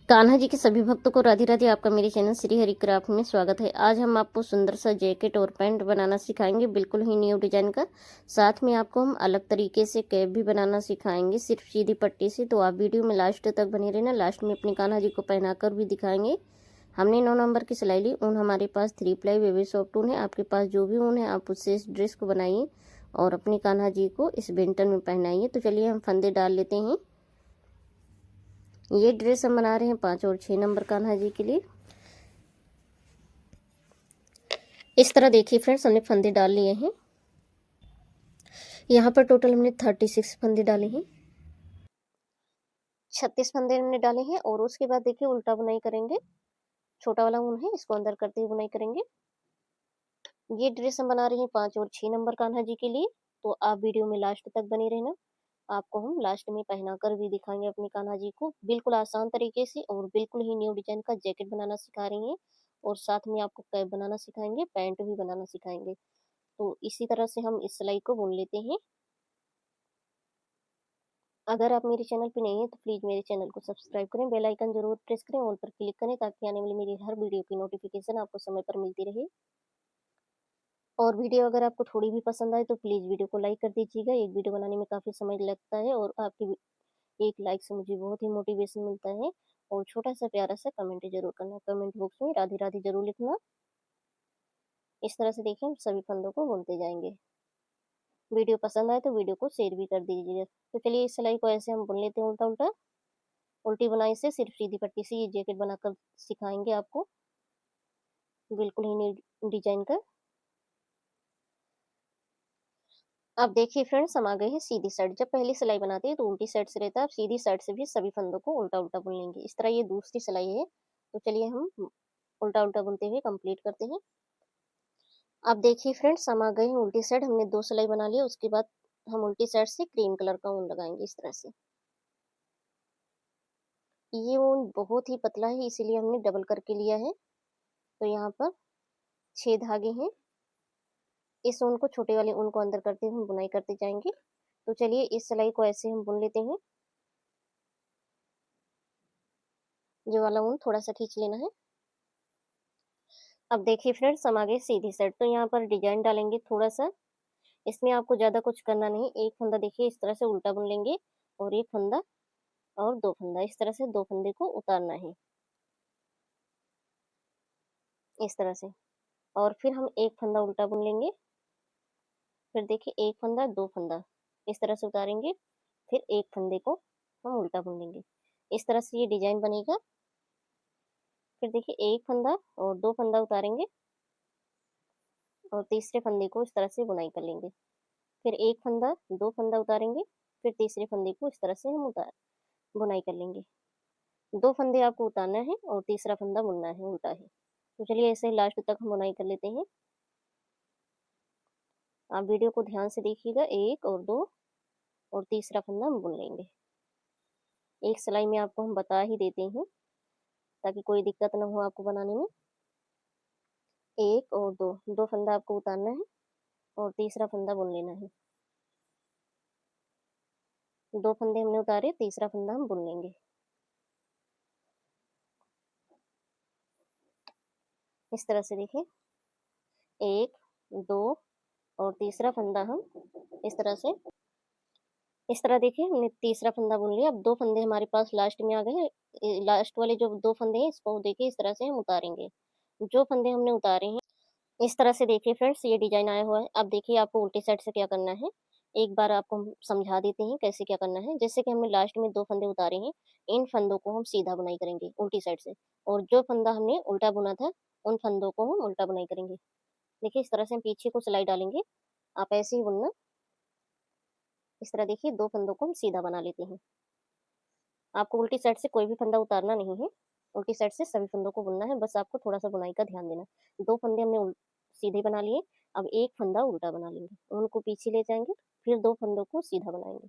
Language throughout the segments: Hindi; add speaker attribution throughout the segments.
Speaker 1: कान्हा जी के सभी भक्तों को राधे राधे। आपका मेरे चैनल श्री हरि क्राफ्ट में स्वागत है। आज हम आपको सुंदर सा जैकेट और पैंट बनाना सिखाएंगे, बिल्कुल ही न्यू डिजाइन का। साथ में आपको हम अलग तरीके से कैप भी बनाना सिखाएंगे, सिर्फ सीधी पट्टी से। तो आप वीडियो में लास्ट तक बने रहना। लास्ट में अपने कान्हा जी को पहनाकर भी दिखाएंगे। हमने 9 नंबर की सिलाई ली। ऊन हमारे पास 3 प्लाई बेबी सॉफ्ट ऊन है। आपके पास जो भी ऊन है आप उससे इस ड्रेस को बनाइए और अपने कान्हा जी को इस विंटर में पहनाइए। तो चलिए हम फंदे डाल लेते हैं। ये ड्रेस हम बना रहे हैं 5 और 6 नंबर कान्हा जी के लिए। इस तरह देखिए फ्रेंड्स, हमने फंदे डाल लिए हैं। यहाँ पर टोटल हमने 36 फंदे डाले हैं, 36 फंदे हमने डाले हैं। और उसके बाद देखिए उल्टा बुनाई करेंगे। छोटा वाला ऊन है, इसको अंदर करते हुए बुनाई करेंगे। ये ड्रेस हम बना रहे हैं 5 और 6 नंबर कान्हा जी के लिए। तो आप वीडियो में लास्ट तक बने रहना। आपको हम लास्ट में पहना कर भी दिखाएंगे अपने कान्हा जी को, बिल्कुल आसान तरीके से। और बिल्कुल ही न्यू डिजाइन का जैकेट बनाना सिखा रही हैं। और साथ में आपको कैप बनाना सिखाएंगे, पैंट भी बनाना सिखाएंगे। तो इसी तरह से हम इस सिलाई को बुन लेते हैं। अगर आप मेरे चैनल पे नए हैं तो प्लीज़ मेरे चैनल को सब्सक्राइब करें, बेल आइकन जरूर प्रेस करें, ऑल पर क्लिक करें, ताकि आने वाली मेरी हर वीडियो की नोटिफिकेशन आपको समय पर मिलती रहे। और वीडियो अगर आपको थोड़ी भी पसंद आए तो प्लीज़ वीडियो को लाइक कर दीजिएगा। एक वीडियो बनाने में काफ़ी समय लगता है और आपकी एक लाइक से मुझे बहुत ही मोटिवेशन मिलता है। और छोटा सा प्यारा सा कमेंट जरूर करना, कमेंट बॉक्स में राधे राधे जरूर लिखना। इस तरह से देखिए हम सभी फंदों को बुनते जाएंगे। वीडियो पसंद आए तो वीडियो को शेयर भी कर दीजिएगा। तो चलिए इस सिलाई को ऐसे हम बुन लेते हैं उल्टा उल्टा। उल्टी बुनाई से सिर्फ सीधी पट्टी से ये जैकेट बनाकर सिखाएंगे आपको, बिल्कुल ही न्यू डिजाइन का। अब देखिए फ्रेंड्स, हम आ गए हैं सीधी साइड। जब पहली सिलाई बनाते हैं तो उल्टी साइड से रहता है। अब सीधी साइड से भी सभी फंदों को उल्टा उल्टा बुन लेंगे। इस तरह ये दूसरी सिलाई है। तो चलिए हम उल्टा उल्टा बुनते हुए कंप्लीट करते हैं। अब देखिए फ्रेंड्स, हम आ गए हैं उल्टी साइड। हमने 2 सिलाई बना ली। उसके बाद हम उल्टी साइड से क्रीम कलर का ऊन लगाएंगे इस तरह से। ये ऊन बहुत ही पतला है, इसीलिए हमने डबल करके लिया है। तो यहाँ पर 6 धागे हैं। इस ऊन को, छोटे वाले ऊन को अंदर करते हुए हम बुनाई करते जाएंगे। तो चलिए इस सिलाई को ऐसे हम बुन लेते हैं। ये वाला ऊन थोड़ा सा खींच लेना है। अब देखिए फ्रेंड्स, हम आगे सीधी साइड। तो यहाँ पर डिजाइन डालेंगे थोड़ा सा। इसमें आपको ज्यादा कुछ करना नहीं। एक फंदा देखिए इस तरह से उल्टा बुन लेंगे, और एक फंदा और 2 फंदा, इस तरह से 2 फंदे को उतारना है इस तरह से। और फिर हम एक फंदा उल्टा बुन लेंगे। फिर देखिए एक फंदा 2 फंदा इस तरह से उतारेंगे। फिर एक फंदे को हम उल्टा बुन लेंगे। इस तरह से ये डिजाइन बनेगा। फिर देखिए एक फंदा और 2 फंदा उतारेंगे, और तीसरे फंदे को इस तरह से बुनाई कर लेंगे। फिर एक फंदा 2 फंदा उतारेंगे। फिर तीसरे फंदे को इस तरह से हम उतार बुनाई कर लेंगे। 2 फंदे आपको उतारना है और तीसरा फंदा बुनना है, उल्टा है। तो चलिए ऐसे लास्ट तक हम बुनाई कर लेते हैं। आप वीडियो को ध्यान से देखिएगा। 1 और 2 और तीसरा फंदा हम बुन लेंगे। एक सिलाई में आपको हम बता ही देते हैं, ताकि कोई दिक्कत ना हो आपको बनाने में। 1 और 2 फंदा आपको उतारना है और तीसरा फंदा बुन लेना है। 2 फंदे हमने उतारे, तीसरा फंदा हम बुन लेंगे इस तरह से। देखिए 1 2 और तीसरा फंदा हम इस तरह देखिए हमने तीसरा फंदा बुन लिया। अब 2 फंदे हमारे पास लास्ट में आ गए हैं। लास्ट वाले जो 2 फंदे हैं, इसको देखिए इस तरह से हम उतारेंगे। जो फंदे हमने उतारे हैं इस तरह से, देखिए फ्रेंड्स ये डिजाइन आया हुआ है। अब देखिए आपको उल्टी साइड से क्या करना है, एक बार आपको हम समझा देते हैं कैसे क्या करना है। जैसे कि हमने लास्ट में 2 फंदे उतारे हैं, इन फंदों को हम सीधा बुनाई करेंगे उल्टी साइड से। और जो फंदा हमने उल्टा बुना था, उन फंदों को हम उल्टा बुनाई करेंगे। देखिए इस तरह से हम पीछे को सिलाई डालेंगे। आप ऐसे ही बुनना। इस तरह देखिए 2 फंदों को हम सीधा बना लेते हैं। आपको उल्टी साइड से कोई भी फंदा उतारना नहीं है, उल्टी साइड से सभी फंदों को बुनना है। बस आपको थोड़ा सा बुनाई का ध्यान देना। 2 फंदे हमने सीधे बना लिए। अब एक फंदा उल्टा बना लेंगे, उनको पीछे ले जाएंगे। फिर 2 फंदों को सीधा बनाएंगे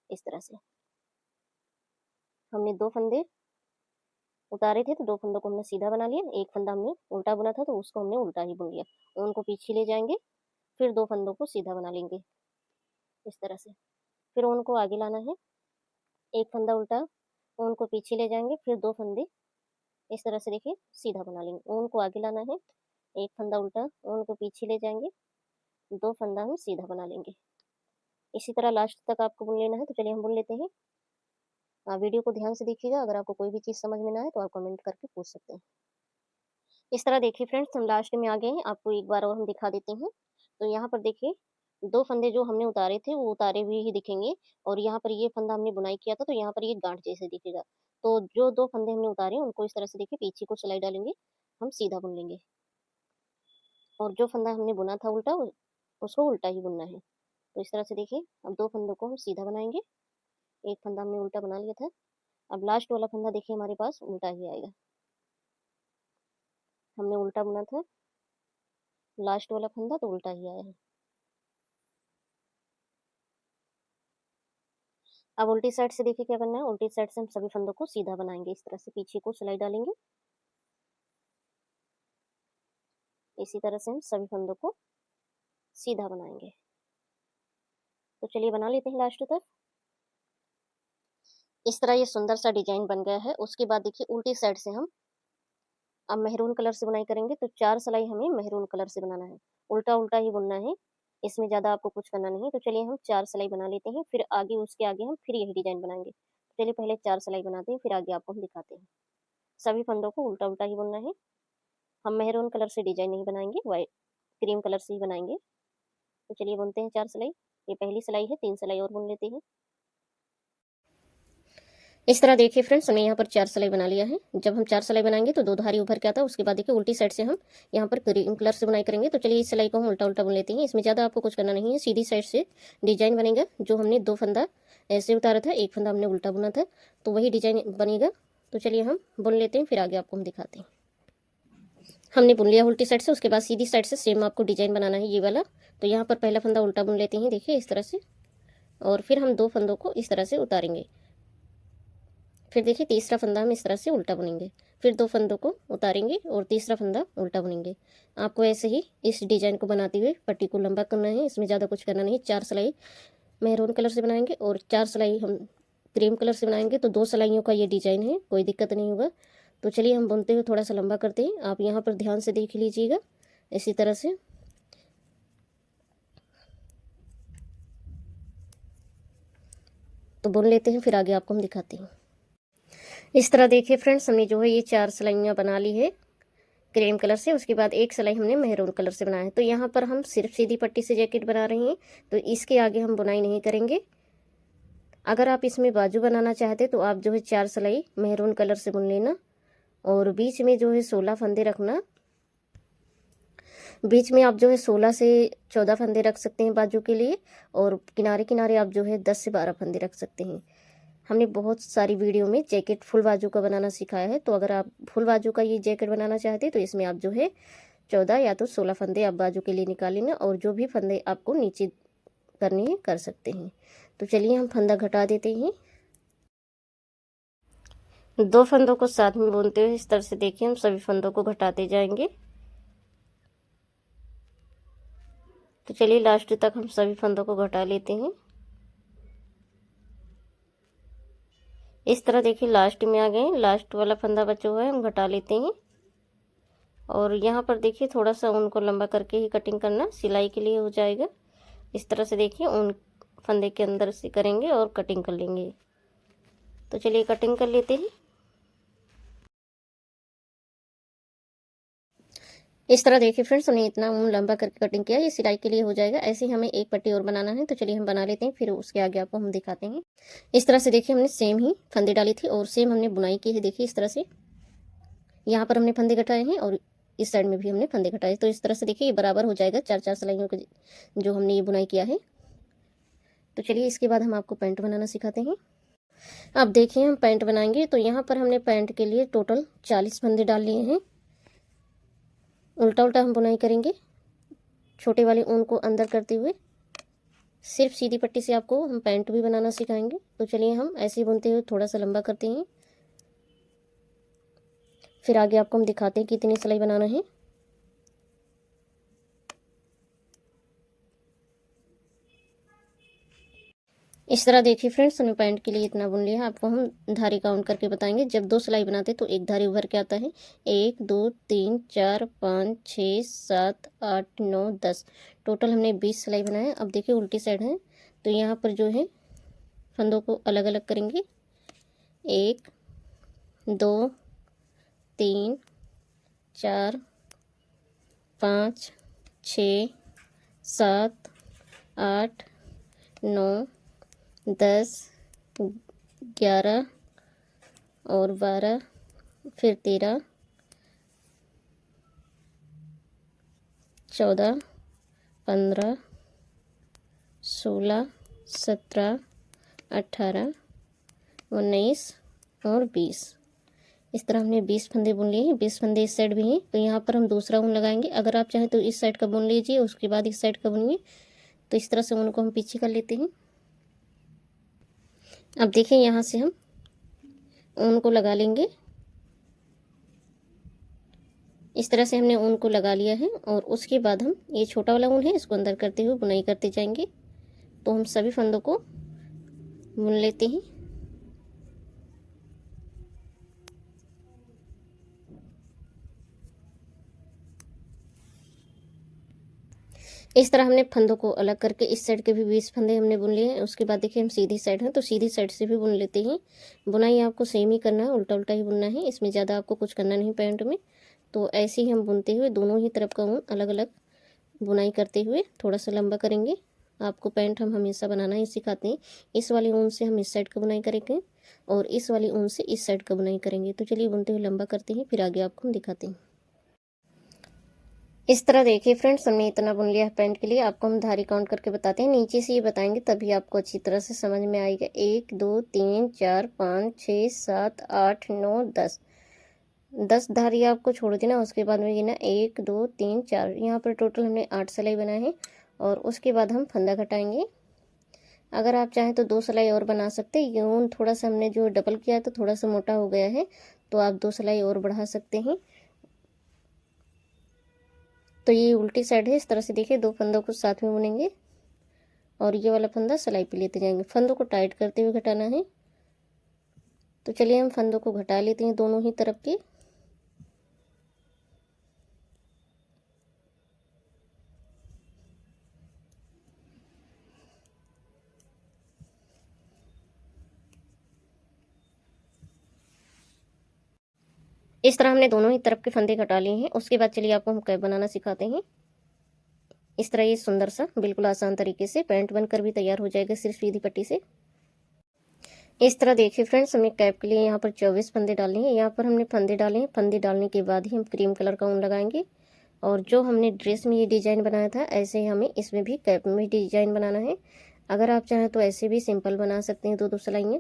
Speaker 1: इस तरह से। हमने 2 फंदे उतारे थे तो 2 फंदों को हमने सीधा बना लिया। एक फंदा हमने उल्टा बुना था तो उसको हमने उल्टा ही बुन लिया। उनको पीछे ले जाएंगे, फिर 2 फंदों को सीधा बना लेंगे इस तरह से। फिर उनको आगे लाना है। एक फंदा उल्टा, उनको पीछे ले जाएंगे। फिर 2 फंदे इस तरह से देखिए सीधा बना लेंगे। ऊन को आगे लाना है, एक फंदा उल्टा, ऊन को पीछे ले जाएंगे, 2 फंदा हम सीधा बना लेंगे। इसी तरह लास्ट तक आपको बुन लेना है। तो चलिए हम बुन लेते हैं। वीडियो को ध्यान से देखिएगा, अगर आपको कोई भी चीज़ समझ में ना आए तो आप कमेंट करके पूछ सकते हैं। इस तरह देखिए फ्रेंड्स, हम लास्ट में आ गए हैं, आपको एक बार और हम दिखा देते हैं। तो यहाँ पर देखिए 2 फंदे जो हमने उतारे थे वो उतारे हुए ही दिखेंगे, और यहाँ पर ये फंदा हमने बुनाई किया था तो यहाँ पर ये गांठ जैसे दिखेगा। तो जो 2 फंदे हमने उतारे उनको इस तरह से देखिए पीछे को सिलाई डालेंगे, हम सीधा बुन लेंगे, और जो फंदा हमने बुना था उल्टा उसको उल्टा ही बुनना है। तो इस तरह से देखिए अब 2 फंदों को हम सीधा बनाएंगे, एक फंदा हमने उल्टा बना लिया था। अब लास्ट वाला फंदा देखिए हमारे पास उल्टा ही आएगा, हमने उल्टा बुना था, लास्ट वाला फंदा तो उल्टा ही आया है। अब उल्टी साइड से देखिए क्या करना है, उल्टी साइड से हम सभी फंदों को सीधा बनाएंगे, इस तरह से पीछे को सिलाई डालेंगे, इसी तरह से हम सभी फंदों को सीधा बनाएंगे। तो चलिए बना लेते हैं लास्ट तक। इस तरह ये सुंदर सा डिजाइन बन गया है। उसके बाद देखिए उल्टी साइड से हम अब मेहरून कलर से बुनाई करेंगे, तो 4 सिलाई हमें मेहरून कलर से बनाना है, उल्टा उल्टा ही बुनना है, इसमें ज़्यादा आपको कुछ करना नहीं। तो चलिए हम 4 सिलाई बना लेते हैं, फिर आगे उसके आगे हम फिर यही डिजाइन बनाएंगे। चलिए पहले 4 सिलाई बनाते हैं, फिर आगे आपको हम दिखाते हैं। सभी फंदों को उल्टा उल्टा ही बुनना है। हम मेहरून कलर से डिजाइन नहीं बनाएंगे, वाइट क्रीम कलर से ही बनाएंगे। तो चलिए बुनते हैं 4 सिलाई। ये पहली सिलाई है, 3 सिलाई और बुन लेते हैं। इस तरह देखिए फ्रेंड्स, हमने यहाँ पर 4 सिलाई बना लिया है। जब हम 4 सिलाई बनाएंगे तो 2 धारी उभर के आता है। उसके बाद देखिए उल्टी साइड से हम यहाँ पर क्रीम कलर से बुनाई करेंगे। तो चलिए इस सिलाई को हम उल्टा उल्टा बुन लेते हैं, इसमें ज़्यादा आपको कुछ करना नहीं है, सीधी साइड से डिजाइन बनेगा। जो हमने 2 फंदा ऐसे उतारा था, एक फंदा हमने उल्टा बुना था, तो वही डिजाइन बनेगा। तो चलिए हम बुन लेते हैं, फिर आगे आपको हम दिखाते हैं। हमने बुन लिया उल्टी साइड से, उसके बाद सीधी साइड से सेम आपको डिजाइन बनाना है ये वाला। तो यहाँ पर पहला फंदा उल्टा बुन लेते हैं, देखिए इस तरह से, और फिर हम 2 फंदों को इस तरह से उतारेंगे। फिर देखिए तीसरा फंदा हम इस तरह से उल्टा बुनेंगे, फिर 2 फंदों को उतारेंगे और तीसरा फंदा उल्टा बुनेंगे। आपको ऐसे ही इस डिजाइन को बनाते हुए पट्टी को लंबा करना है, इसमें ज़्यादा कुछ करना नहीं। 4 सिलाई मैरून कलर से बनाएंगे और 4 सिलाई हम क्रीम कलर से बनाएंगे, तो 2 सिलाइयों का ये डिजाइन है, कोई दिक्कत नहीं होगा। तो चलिए हम बुनते हुए थोड़ा सा लंबा करते हैं, आप यहाँ पर ध्यान से देख लीजिएगा। इसी तरह से तो बुन लेते हैं, फिर आगे आपको हम दिखाते हैं। इस तरह देखिए फ्रेंड्स, हमने जो है ये 4 सिलाइयाँ बना ली है क्रीम कलर से। उसके बाद एक सिलाई हमने मेहरून कलर से बनाया है। तो यहाँ पर हम सिर्फ सीधी पट्टी से जैकेट बना रहे हैं, तो इसके आगे हम बुनाई नहीं करेंगे। अगर आप इसमें बाजू बनाना चाहते तो आप जो है 4 सिलाई मेहरून कलर से बुन लेना, और बीच में जो है 16 फंदे रखना। बीच में आप जो है 16 से 14 फंदे रख सकते हैं बाजू के लिए, और किनारे किनारे आप जो है 10 से 12 फंदे रख सकते हैं। हमने बहुत सारी वीडियो में जैकेट फुल बाजू का बनाना सिखाया है, तो अगर आप फुल बाजू का ये जैकेट बनाना चाहते हैं तो इसमें आप जो है 14 या तो 16 फंदे आप बाजू के लिए निकाल लेना, और जो भी फंदे आपको नीचे करने हैं कर सकते हैं। तो चलिए हम फंदा घटा देते हैं। 2 फंदों को साथ में बुनते हुए इस तरह से देखिए हम सभी फंदों को घटाते जाएंगे। तो चलिए लास्ट तक हम सभी फंदों को घटा लेते हैं। इस तरह देखिए लास्ट में आ गए, लास्ट वाला फंदा बचा हुआ है, हम घटा लेते हैं। और यहाँ पर देखिए थोड़ा सा ऊन को लंबा करके ही कटिंग करना, सिलाई के लिए हो जाएगा। इस तरह से देखिए ऊन फंदे के अंदर से करेंगे और कटिंग कर लेंगे। तो चलिए कटिंग कर लेते हैं। इस तरह देखिए फ्रेंड्स, हमने इतना ऊन लंबा करके कटिंग किया, ये सिलाई के लिए हो जाएगा। ऐसे ही हमें एक पट्टी और बनाना है, तो चलिए हम बना लेते हैं, फिर उसके आगे आपको हम दिखाते हैं। इस तरह से देखिए हमने सेम ही फंदे डाली थी और सेम हमने बुनाई की है। देखिए इस तरह से यहाँ पर हमने फंदे घटाए हैं और इस साइड में भी हमने फंदे घटाए। तो इस तरह से देखिए ये बराबर हो जाएगा 4-4 सिलाइयों के जो हमने ये बुनाई किया है। तो चलिए इसके बाद हम आपको पैंट बनाना सिखाते हैं। अब देखिए हम पैंट बनाएंगे, तो यहाँ पर हमने पैंट के लिए टोटल 40 फंदे डाल लिए हैं। उल्टा उल्टा हम बुनाई करेंगे, छोटे वाले ऊन को अंदर करते हुए। सिर्फ सीधी पट्टी से आपको हम पैंट भी बनाना सिखाएंगे। तो चलिए हम ऐसे ही बुनते हुए थोड़ा सा लंबा करते हैं, फिर आगे आपको हम दिखाते हैं कितनी सिलाई बनाना है। इस तरह देखिए फ्रेंड्स, हमने पैंट के लिए इतना बुन लिया है। आपको हम धारी काउंट करके बताएंगे। जब 2 सिलाई बनाते तो एक धारी उभर के आता है। 1 2 3 4 5 6 7 8 9 10, टोटल हमने 20 सिलाई बनाया। अब देखिए उल्टी साइड है, तो यहाँ पर जो है फंदों को अलग अलग करेंगे। 1 2 3 4 5 6 7 8 9 10 11 और 12, फिर 13 14 15 16 17 18 19 और 20। इस तरह हमने 20 फंदे बुन लिए हैं। 20 फंदे इस साइड भी हैं, तो यहाँ पर हम दूसरा ऊन लगाएंगे। अगर आप चाहें तो इस साइड का बुन लीजिए, उसके बाद इस साइड का बुनिए। तो इस तरह से ऊन को हम पीछे कर लेते हैं। अब देखिए यहाँ से हम ऊन को लगा लेंगे। इस तरह से हमने ऊन को लगा लिया है, और उसके बाद हम ये छोटा वाला ऊन है, इसको अंदर करते हुए बुनाई करते जाएंगे। तो हम सभी फंदों को बुन लेते हैं। इस तरह हमने फंदों को अलग करके इस साइड के भी 20 फंदे हमने बुन लिए हैं। उसके बाद देखिए हम सीधी साइड हैं, तो सीधी साइड से भी बुन लेते हैं। बुनाई आपको सेम ही करना है, उल्टा उल्टा ही बुनना है। इसमें ज़्यादा आपको कुछ करना नहीं पैंट में। तो ऐसे ही हम बुनते हुए दोनों ही तरफ का ऊन अलग अलग बुनाई करते हुए थोड़ा सा लंबा करेंगे। आपको पैंट हम हमेशा बनाना ही सिखाते हैं। इस वाली ऊन से हम इस साइड का बुनाई करेंगे, और इस वाली ऊन से इस साइड का बुनाई करेंगे। तो चलिए बुनते हुए लंबा करते हैं, फिर आगे आपको हम दिखाते हैं। इस तरह देखिए फ्रेंड्स, हमने इतना बुन लिया है पैंट के लिए। आपको हम धारी काउंट करके बताते हैं, नीचे से ये बताएंगे तभी आपको अच्छी तरह से समझ में आएगा। 1 2 3 4 5 6 7 8 9 10, 10 धारी आपको छोड़ देना। उसके बाद में गिना 1 2 3 4, यहाँ पर टोटल हमने 8 सिलाई बनाए हैं। और उसके बाद हम फंदा घटाएंगे। अगर आप चाहें तो 2 सिलाई और बना सकते हैं। ये ऊन थोड़ा सा हमने जो डबल किया है तो थोड़ा सा मोटा हो गया है, तो आप 2 सिलाई और बढ़ा सकते हैं। तो ये उल्टी साइड है। इस तरह से देखिए 2 फंदों को साथ में बुनेंगे, और ये वाला फंदा सिलाई पे लेते जाएंगे। फंदों को टाइट करते हुए घटाना है। तो चलिए हम फंदों को घटा लेते हैं दोनों ही तरफ के। इस तरह हमने दोनों ही तरफ के फंदे घटा लिए हैं। उसके बाद चलिए आपको हम कैप बनाना सिखाते हैं। इस तरह ये सुंदर सा बिल्कुल आसान तरीके से पैंट बनकर भी तैयार हो जाएगा सिर्फ सीधी पट्टी से। इस तरह देखिए फ्रेंड्स, हमने कैप के लिए यहाँ पर 24 फंदे डाले हैं। यहाँ पर हमने फंदे डाले हैं। फंदे डालने के बाद ही हम क्रीम कलर का ऊन लगाएंगे। और जो हमने ड्रेस में ये डिज़ाइन बनाया था, ऐसे ही हमें इसमें भी कैप में डिज़ाइन बनाना है। अगर आप चाहें तो ऐसे भी सिंपल बना सकते हैं, 2-2 सिलाइयाँ।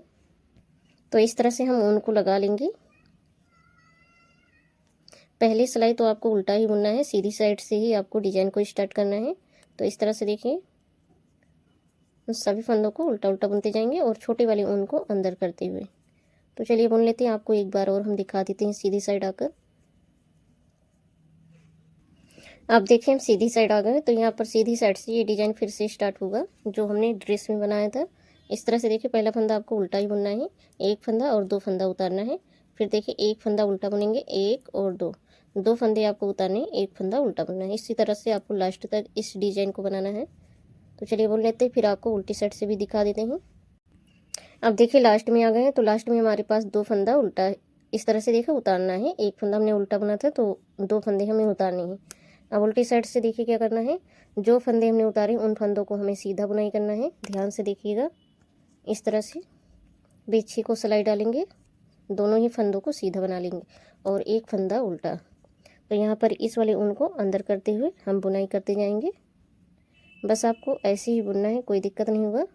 Speaker 1: तो इस तरह से हम ऊन को लगा लेंगे। पहली सिलाई तो आपको उल्टा ही बुनना है, सीधी साइड से ही आपको डिजाइन को स्टार्ट करना है। तो इस तरह से देखिए सभी फंदों को उल्टा उल्टा बुनते जाएंगे, और छोटे वाले ऊन को अंदर करते हुए। तो चलिए बुन लेते हैं। आपको एक बार और हम दिखा देते हैं सीधी साइड आकर। आप देखें हम सीधी साइड आ गए, तो यहाँ पर सीधी साइड से ये डिजाइन फिर से स्टार्ट होगा जो हमने ड्रेस में बनाया था। इस तरह से देखिए पहला फंदा आपको उल्टा ही बुनना है, एक फंदा और 2 फंदा उतारना है। फिर देखिए एक फंदा उल्टा बुनेंगे, 1 और 2, 2 फंदे आपको उतारने, एक फंदा उल्टा बुनना है। इसी तरह से आपको लास्ट तक इस डिजाइन को बनाना है। तो चलिए बुन लेते हैं, फिर आपको उल्टी साइड से भी दिखा देते हैं। अब देखिए लास्ट में आ गए हैं, तो लास्ट में हमारे पास 2 फंदा उल्टा इस तरह से देखिए उतारना है। एक फंदा हमने उल्टा बुना था, तो 2 फंदे हमें उतारने हैं। अब उल्टी साइड से देखिए क्या करना है, जो फंदे हमने उतारे उन फंदों को हमें सीधा बुनाई करना है। ध्यान से देखिएगा, इस तरह से बीच को सिलाई डालेंगे, दोनों ही फंदों को सीधा बना लेंगे, और एक फंदा उल्टा। तो यहाँ पर इस वाले ऊन को अंदर करते हुए हम बुनाई करते जाएंगे। बस आपको ऐसे ही बुनना है, कोई दिक्कत नहीं होगा।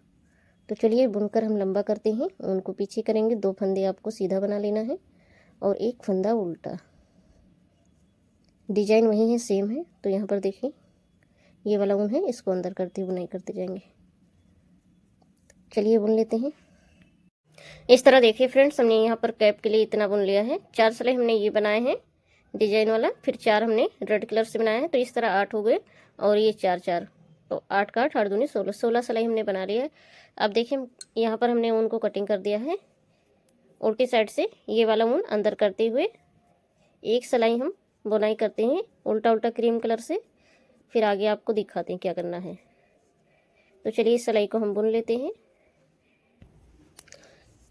Speaker 1: तो चलिए बुनकर हम लंबा करते हैं। ऊन को पीछे करेंगे, 2 फंदे आपको सीधा बना लेना है, और एक फंदा उल्टा। डिजाइन वही है, सेम है। तो यहाँ पर देखिए ये वाला ऊन है, इसको अंदर करते हुए बुनाई करते जाएंगे। चलिए बुन लेते हैं। इस तरह देखिए फ्रेंड्स, हमने यहाँ पर कैप के लिए इतना बुन लिया है। 4 सिलाई हमने ये बनाए हैं डिजाइन वाला, फिर 4 हमने रेड कलर से बनाया है। तो इस तरह 8 हो गए, और ये 4 4 तो 8 का 8, 8 दूनी 16, 16 सिलाई हमने बना ली है। अब देखिए यहाँ पर हमने ऊन को कटिंग कर दिया है। उल्टी साइड से ये वाला ऊन अंदर करते हुए एक सिलाई हम बुनाई करते हैं उल्टा उल्टा क्रीम कलर से, फिर आगे आपको दिखाते हैं क्या करना है। तो चलिए इस सिलाई को हम बुन लेते हैं।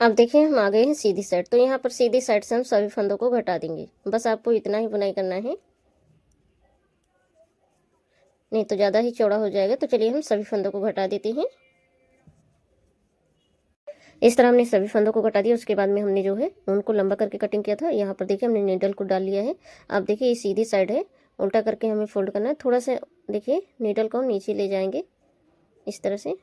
Speaker 1: अब देखिए हम आ गए हैं सीधी साइड। तो यहाँ पर सीधी साइड से हम सभी फंदों को घटा देंगे, बस आपको इतना ही बुनाई करना है, नहीं तो ज़्यादा ही चौड़ा हो जाएगा। तो चलिए हम सभी फंदों को घटा देते हैं। इस तरह हमने सभी फंदों को घटा दिया। उसके बाद में हमने जो है उनको लंबा करके कटिंग किया था। यहाँ पर देखिए हमने नीडल को डाल लिया है। अब देखिए ये सीधी साइड है, उल्टा करके हमें फोल्ड करना है। थोड़ा सा देखिए नीडल को नीचे ले जाएंगे इस तरह से।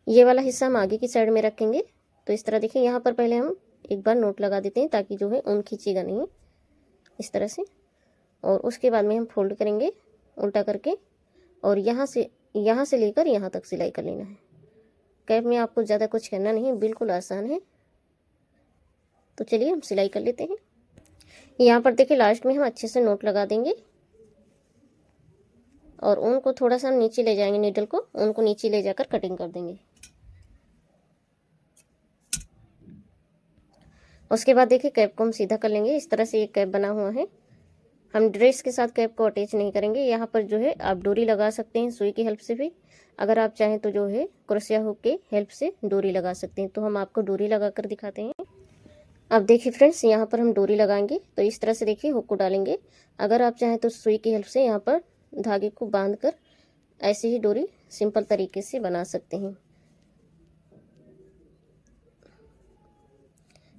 Speaker 1: ये वाला हिस्सा हम आगे की साइड में रखेंगे। तो इस तरह देखिए यहाँ पर पहले हम एक बार नोट लगा देते हैं ताकि जो है ऊन खींचेगा नहीं, इस तरह से। और उसके बाद में हम फोल्ड करेंगे उल्टा करके, और यहाँ से लेकर यहाँ तक सिलाई कर लेना है। कैप में आपको ज़्यादा कुछ करना नहीं, बिल्कुल आसान है। तो चलिए हम सिलाई कर लेते हैं। यहाँ पर देखिए लास्ट में हम अच्छे से नोट लगा देंगे और ऊन को थोड़ा सा हम नीचे ले जाएंगे, नीडल को ऊन को नीचे ले जाकर कटिंग कर देंगे। उसके बाद देखिए कैप को हम सीधा कर लेंगे। इस तरह से एक कैप बना हुआ है। हम ड्रेस के साथ कैप को अटैच नहीं करेंगे। यहाँ पर जो है आप डोरी लगा सकते हैं सुई की हेल्प से भी, अगर आप चाहें तो जो है क्रोशिया हुक के हेल्प से डोरी लगा सकते हैं। तो हम आपको डोरी लगा कर दिखाते हैं। अब देखिए फ्रेंड्स यहाँ पर हम डोरी लगाएंगे। तो इस तरह से देखिए हुक को डालेंगे। अगर आप चाहें तो सुई की हेल्प से यहाँ पर धागे को बांध कर ऐसे ही डोरी सिंपल तरीके से बना सकते हैं।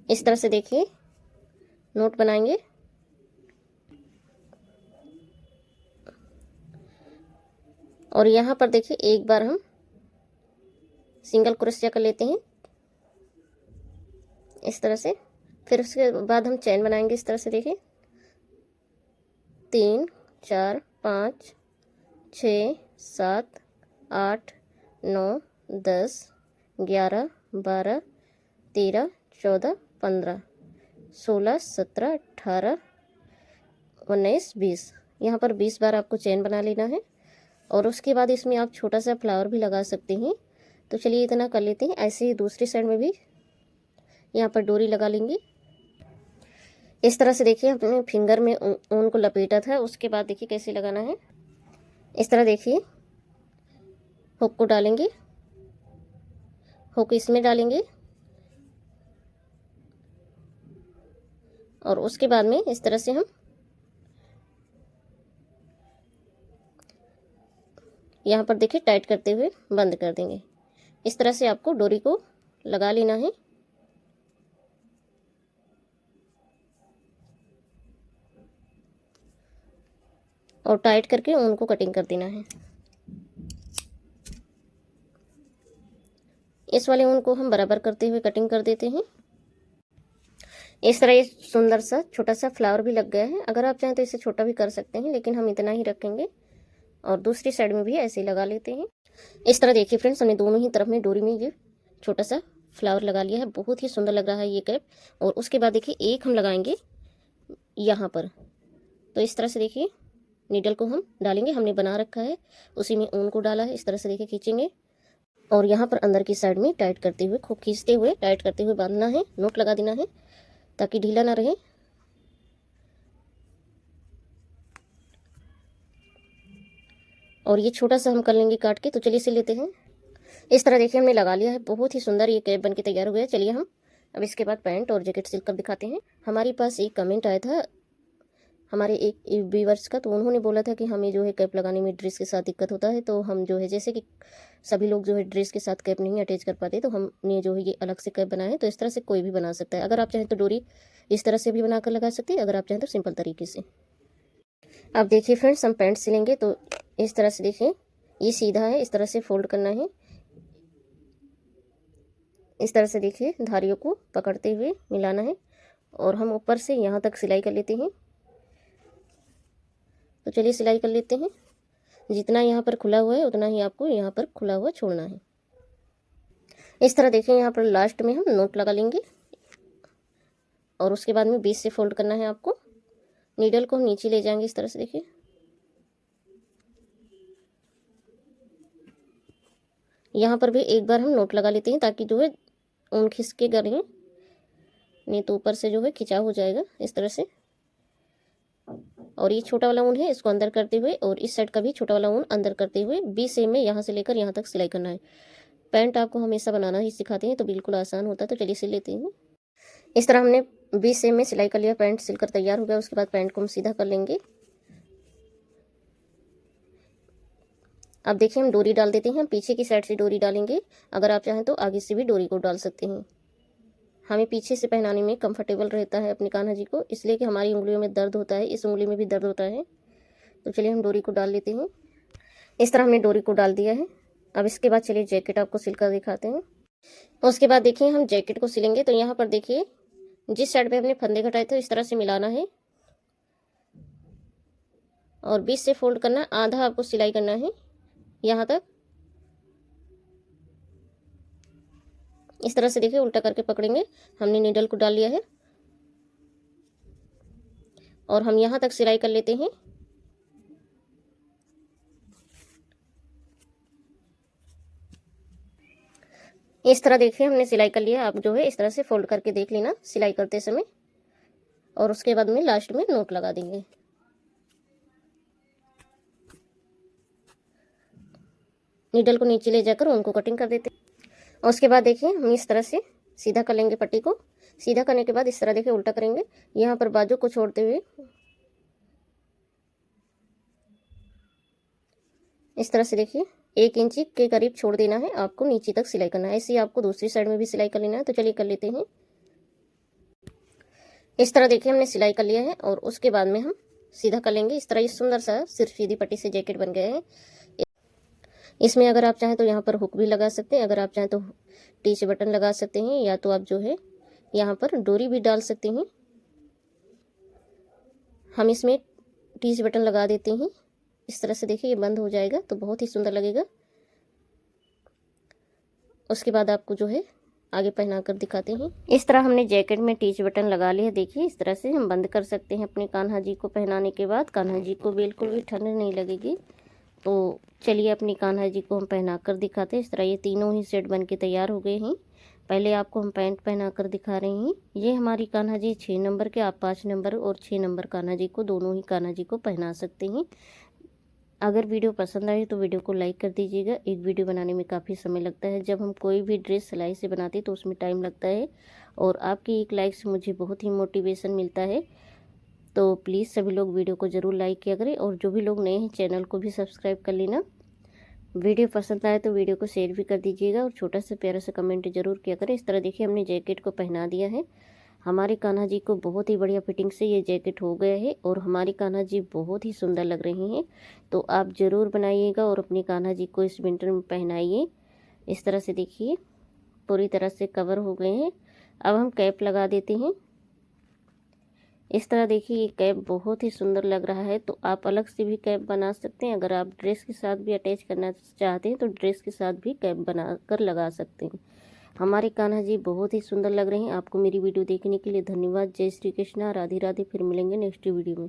Speaker 1: इस तरह से देखिए नोट बनाएंगे। और यहाँ पर देखिए एक बार हम सिंगल क्रोशिया कर लेते हैं इस तरह से। फिर उसके बाद हम चैन बनाएंगे इस तरह से। देखिए 3 4 5 6 7 8 9 10 11 12 13 14 15 16 17 18 19 20। यहाँ पर 20 बार आपको चैन बना लेना है। और उसके बाद इसमें आप छोटा सा फ्लावर भी लगा सकते हैं। तो चलिए इतना कर लेते हैं। ऐसे ही दूसरी साइड में भी यहाँ पर डोरी लगा लेंगे इस तरह से। देखिए हमने फिंगर में ऊन को लपेटा था। उसके बाद देखिए कैसे लगाना है। इस तरह देखिए हुक को डालेंगे, हुक इसमें डालेंगे और उसके बाद में इस तरह से हम यहाँ पर देखिए टाइट करते हुए बंद कर देंगे। इस तरह से आपको डोरी को लगा लेना है। और टाइट करके ऊन को कटिंग कर देना है। इस वाले ऊन को हम बराबर करते हुए कटिंग कर देते हैं। इस तरह ये सुंदर सा छोटा सा फ्लावर भी लग गया है। अगर आप चाहें तो इसे छोटा भी कर सकते हैं, लेकिन हम इतना ही रखेंगे। और दूसरी साइड में भी ऐसे ही लगा लेते हैं। इस तरह देखिए फ्रेंड्स हमने दोनों ही तरफ में डोरी में ये छोटा सा फ्लावर लगा लिया है। बहुत ही सुंदर लग रहा है ये कैप। और उसके बाद देखिए एक हम लगाएंगे यहाँ पर। तो इस तरह से देखिए नीडल को हम डालेंगे, हमने बना रखा है उसी में ऊन को डाला है। इस तरह से देखिए खींचेंगे और यहाँ पर अंदर की साइड में टाइट करते हुए, खूब खींचते हुए टाइट करते हुए बांधना है, नोट लगा देना है ताकि ढीला ना रहे। और ये छोटा सा हम कर लेंगे काट के। तो चलिए सिल लेते हैं। इस तरह देखिए हमने लगा लिया है। बहुत ही सुंदर ये कैप बन के तैयार हो गया है। चलिए हम अब इसके बाद पैंट और जैकेट सिल कर दिखाते हैं। हमारे पास एक कमेंट आया था हमारे एक व्यूवर्स का, तो उन्होंने बोला था कि हमें जो है कैप लगाने में ड्रेस के साथ दिक्कत होता है। तो हम जो है जैसे कि सभी लोग जो है ड्रेस के साथ कैप नहीं अटैच कर पाते, तो हमने जो है ये अलग से कैप बनाया है। तो इस तरह से कोई भी बना सकता है। अगर आप चाहें तो डोरी इस तरह से भी बनाकर लगा सकते हैं, अगर आप चाहें तो सिंपल तरीके से। अब देखिए फ्रेंड्स हम पैंट सिलेंगे। तो इस तरह से देखिए ये सीधा है, इस तरह से फोल्ड करना है। इस तरह से देखिए धारियों को पकड़ते हुए मिलाना है और हम ऊपर से यहाँ तक सिलाई कर लेते हैं। तो चलिए सिलाई कर लेते हैं। जितना यहाँ पर खुला हुआ है उतना ही आपको यहाँ पर खुला हुआ छोड़ना है। इस तरह देखिए यहाँ पर लास्ट में हम नोट लगा लेंगे और उसके बाद में बीच से फोल्ड करना है आपको। नीडल को हम नीचे ले जाएंगे इस तरह से, देखिए। यहाँ पर भी एक बार हम नोट लगा लेते हैं ताकि जो है ऊन खिसकेगा नहीं तो ऊपर से जो है खिंचाव हो जाएगा इस तरह से। और ये छोटा वाला ऊन है, इसको अंदर करते हुए और इस साइड का भी छोटा वाला ऊन अंदर करते हुए 20 सेम में यहाँ से लेकर यहाँ तक सिलाई करना है। पैंट आपको हमेशा बनाना ही सिखाते हैं तो बिल्कुल आसान होता है। तो चलिए सिल लेते हैं। इस तरह हमने 20 सेम में सिलाई कर लिया, पैंट सिलकर तैयार हो गया। उसके बाद पैंट को हम सीधा कर लेंगे। अब देखिए हम डोरी डाल देते हैं। हम पीछे की साइड से डोरी डालेंगे, अगर आप चाहें तो आगे से भी डोरी को डाल सकते हैं। हमें पीछे से पहनाने में कंफर्टेबल रहता है अपने कान्हा जी को, इसलिए कि हमारी उंगलियों में दर्द होता है, इस उंगली में भी दर्द होता है। तो चलिए हम डोरी को डाल लेते हैं। इस तरह हमने डोरी को डाल दिया है। अब इसके बाद चलिए जैकेट आपको सिलकर दिखाते हैं। उसके बाद देखिए हम जैकेट को सिलेंगे। तो यहाँ पर देखिए जिस साइड पे हमने फंदे घटाए थे इस तरह से मिलाना है और 20 से फोल्ड करना, आधा आपको सिलाई करना है यहाँ तक। इस तरह से देखिए उल्टा करके पकड़ेंगे। हमने नीडल को डाल लिया है और हम यहाँ तक सिलाई कर लेते हैं। इस तरह देखिए हमने सिलाई कर लिया। आप जो है इस तरह से फोल्ड करके देख लेना सिलाई करते समय, और उसके बाद में लास्ट में नोट लगा देंगे। नीडल को नीचे ले जाकर उनको कटिंग कर देते हैं। और उसके बाद देखिए हम इस तरह से सीधा कर लेंगे पट्टी को। सीधा करने के बाद इस तरह देखिए उल्टा करेंगे, यहाँ पर बाजू को छोड़ते हुए इस तरह से देखिए 1 इंच के करीब छोड़ देना है आपको, नीचे तक सिलाई करना है। ऐसे ही आपको दूसरी साइड में भी सिलाई कर लेना है। तो चलिए कर लेते हैं। इस तरह देखिए हमने सिलाई कर लिया है और उसके बाद में हम सीधा कर लेंगे। इस तरह ये सुंदर सा सिर्फ सीधी पट्टी से जैकेट बन गया है। इसमें अगर आप चाहें तो यहाँ पर हुक भी लगा सकते हैं, अगर आप चाहें तो टीच बटन लगा सकते हैं, या तो आप जो है यहाँ पर डोरी भी डाल सकते हैं। हम इसमें टीच बटन लगा देते हैं। इस तरह से देखिए ये बंद हो जाएगा तो बहुत ही सुंदर लगेगा। उसके बाद आपको जो है आगे पहना कर दिखाते हैं। इस तरह हमने जैकेट में टीच बटन लगा लिया। देखिए इस तरह से हम बंद कर सकते हैं अपने कान्हा जी को। पहनाने के बाद कान्हा जी को बिल्कुल भी ठंड नहीं लगेगी। तो चलिए अपनी कान्हा जी को हम पहना कर दिखाते हैं। इस तरह ये तीनों ही सेट बन के तैयार हो गए हैं। पहले आपको हम पैंट पहना कर दिखा रहे हैं। ये हमारी कान्हा जी 6 नंबर के, आप 5 नंबर और 6 नंबर कान्हा जी को, दोनों ही कान्हा जी को पहना सकते हैं। अगर वीडियो पसंद आए तो वीडियो को लाइक कर दीजिएगा। एक वीडियो बनाने में काफ़ी समय लगता है। जब हम कोई भी ड्रेस सिलाई से बनाते हैं तो उसमें टाइम लगता है, और आपकी एक लाइक से मुझे बहुत ही मोटिवेशन मिलता है। तो प्लीज़ सभी लोग वीडियो को ज़रूर लाइक किया करें, और जो भी लोग नए हैं चैनल को भी सब्सक्राइब कर लेना। वीडियो पसंद आए तो वीडियो को शेयर भी कर दीजिएगा और छोटा सा प्यारा सा कमेंट जरूर किया करें। इस तरह देखिए हमने जैकेट को पहना दिया है। हमारे कान्हा जी को बहुत ही बढ़िया फिटिंग से ये जैकेट हो गया है और हमारी कान्हा जी बहुत ही सुंदर लग रही हैं। तो आप ज़रूर बनाइएगा और अपनी कान्हा जी को इस विंटर में पहनाइए। इस तरह से देखिए पूरी तरह से कवर हो गए हैं। अब हम कैप लगा देते हैं। इस तरह देखिए ये कैप बहुत ही सुंदर लग रहा है। तो आप अलग से भी कैप बना सकते हैं। अगर आप ड्रेस के साथ भी अटैच करना चाहते हैं तो ड्रेस के साथ भी कैप बना कर लगा सकते हैं। हमारे कान्हा जी बहुत ही सुंदर लग रहे हैं। आपको मेरी वीडियो देखने के लिए धन्यवाद। जय श्री कृष्णा, राधे राधे। फिर मिलेंगे नेक्स्ट वीडियो में।